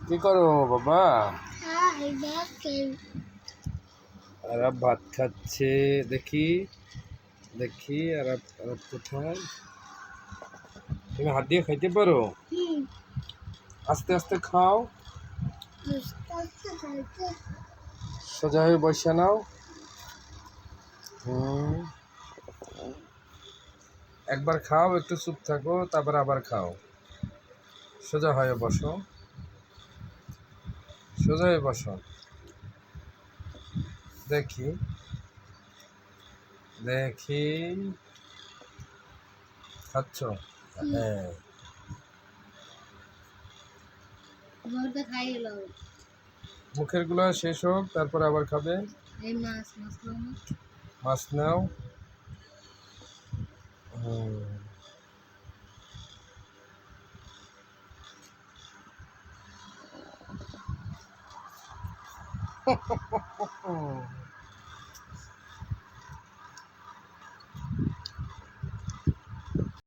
কি করো বাবা? আর ভাত খাচ্ছে। দেখি দেখি আর কোথায়? তুমি হাত দিয়ে খাইতে পারো? আস্তে আস্তে খাও। সোজা হয়ে বসে নাও। একবার খাও, একটু চুপ থাকো, তারপর আবার খাও। সোজা হয়ে বসো, সোজা হয়ে বসো। দেখি দেখি খাচ্ছ? হ্যাঁ। মুখের গুলো শেষ হোক, তারপর আবার খাবে। মাছ নাও।